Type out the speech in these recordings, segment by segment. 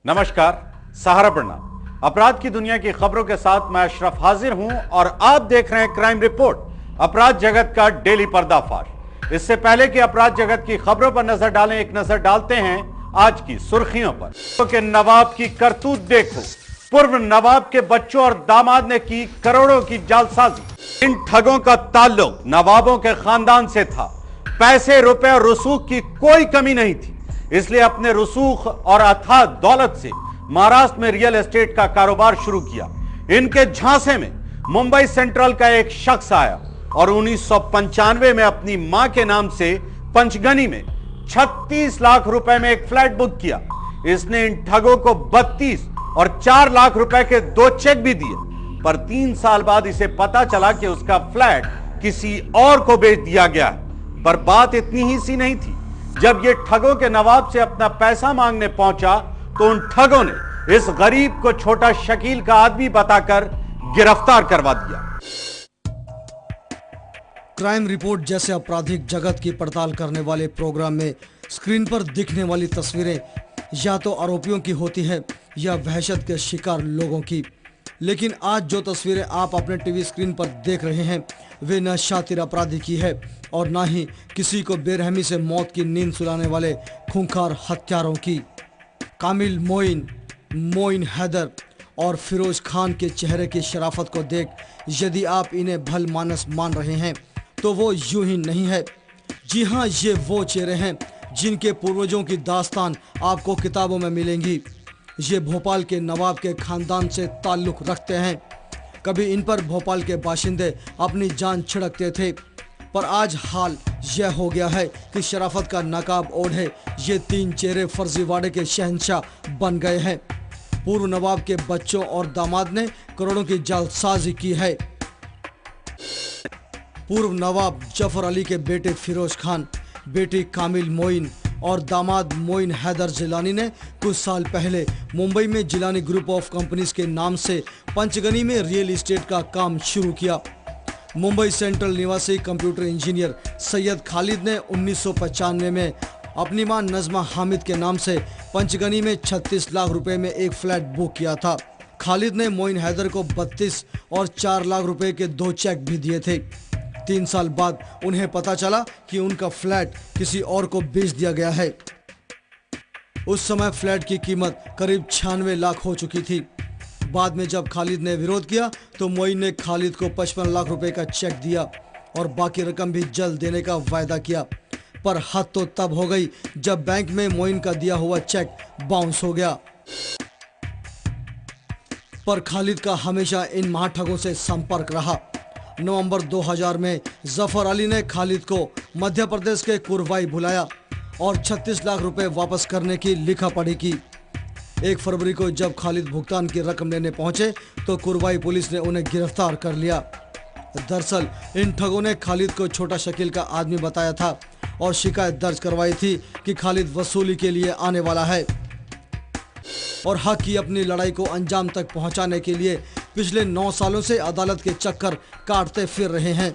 नमस्कार, सहारा प्रणाम। अपराध की दुनिया की खबरों के साथ मैं अशरफ हाजिर हूं और आप देख रहे हैं क्राइम रिपोर्ट, अपराध जगत का डेली पर्दाफाश। इससे पहले कि अपराध जगत की खबरों पर नजर डालें, एक नजर डालते हैं आज की सुर्खियों पर। तो के नवाब की करतूत देखो, पूर्व नवाब के बच्चों और दामाद ने की करोड़ों की जालसाजी। इन ठगों का ताल्लुक नवाबों के खानदान से था। पैसे, रुपए और रसूख की कोई कमी नहीं थी, इसलिए अपने रसूख और अथाह दौलत से महाराष्ट्र में रियल एस्टेट का कारोबार शुरू किया। इनके झांसे में मुंबई सेंट्रल का एक शख्स आया और 1995 में अपनी मां के नाम से पंचगनी में 36 लाख रुपए में एक फ्लैट बुक किया। इसने इन ठगों को 32 और 4 लाख रुपए के 2 चेक भी दिए, पर 3 साल बाद इसे पता चला कि उसका फ्लैट किसी और को बेच दिया गया है। पर बात इतनी ही सी नहीं थी। जब ये ठगों के नवाब से अपना पैसा मांगने पहुंचा तो उन ठगों ने इस गरीब को छोटा शकील का आदमी बताकर गिरफ्तार करवा दिया। क्राइम रिपोर्ट जैसे आपराधिक जगत की पड़ताल करने वाले प्रोग्राम में स्क्रीन पर दिखने वाली तस्वीरें या तो आरोपियों की होती है या वहशत के शिकार लोगों की। लेकिन आज जो तस्वीरें आप अपने टीवी स्क्रीन पर देख रहे हैं वे न शातिर अपराधी की है और ना ही किसी को बेरहमी से मौत की नींद सुलाने वाले खूंखार हत्यारों की। कामिल मोइन हैदर और फिरोज खान के चेहरे की शराफत को देख यदि आप इन्हें भल मानस मान रहे हैं तो वो यूं ही नहीं है। जी हाँ, ये वो चेहरे हैं जिनके पूर्वजों की दास्तान आपको किताबों में मिलेंगी। ये भोपाल के नवाब के खानदान से ताल्लुक़ रखते हैं। कभी इन पर भोपाल के बाशिंदे अपनी जान छिड़कते थे, पर आज हाल यह हो गया है कि शराफत का नकाब ओढ़े ये 3 चेहरे फर्जीवाड़े के शहंशाह बन गए हैं। पूर्व नवाब के बच्चों और दामाद ने करोड़ों की जालसाजी की है। पूर्व नवाब जफर अली के बेटे फिरोज खान, बेटी कामिल मोइन और दामाद मोइन हैदर जिलानी ने कुछ साल पहले मुंबई में जिलानी ग्रुप ऑफ कंपनीज के नाम से पंचगनी में रियल एस्टेट का काम शुरू किया। मुंबई सेंट्रल निवासी कंप्यूटर इंजीनियर सैयद खालिद ने 1995 में अपनी मां नजमा हामिद के नाम से पंचगनी में 36 लाख रुपए में एक फ्लैट बुक किया था। खालिद ने मोइन हैदर को 32 और 4 लाख रुपए के 2 चेक भी दिए थे। 3 साल बाद उन्हें पता चला कि उनका फ्लैट किसी और को बेच दिया गया है। उस समय फ्लैट की कीमत करीब 96 लाख हो चुकी थी। बाद में जब खालिद ने विरोध किया तो मोइन ने खालिद को 55 लाख रुपए का चेक दिया और बाकी रकम भी जल्द देने का वायदा किया। पर हद तो तब हो गई जब बैंक में मोइन का दिया हुआ चेक बाउंस हो गया। पर खालिद का हमेशा इन महाठगों से संपर्क रहा। नवंबर 2000 में जफर अली ने खालिद को मध्य प्रदेश के कुरवाई बुलाया और 36 लाख रुपए वापस करने की लिखा पढ़ी की। 1 फरवरी को जब खालिद भुगतान की रकम लेने पहुंचे तो कुरवाई पुलिस ने उन्हें गिरफ्तार कर लिया। दरअसल इन ठगों ने खालिद को छोटा शकील का आदमी बताया था और शिकायत दर्ज करवाई थी कि खालिद वसूली के लिए आने वाला है और हक की अपनी लड़ाई को अंजाम तक पहुंचाने के लिए पिछले 9 सालों से अदालत के चक्कर काटते फिर रहे हैं।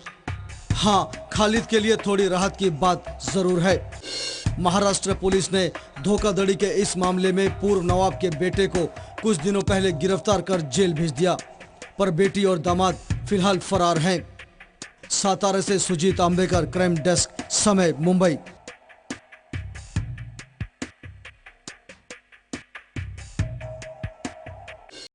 हाँ, खालिद के लिए थोड़ी राहत की बात जरूर है। महाराष्ट्र पुलिस ने धोखाधड़ी के इस मामले में पूर्व नवाब के बेटे को कुछ दिनों पहले गिरफ्तार कर जेल भेज दिया, पर बेटी और दामाद फिलहाल फरार हैं। सातारा से सुजीत आंबेकर, क्राइम डेस्क, समय, मुंबई।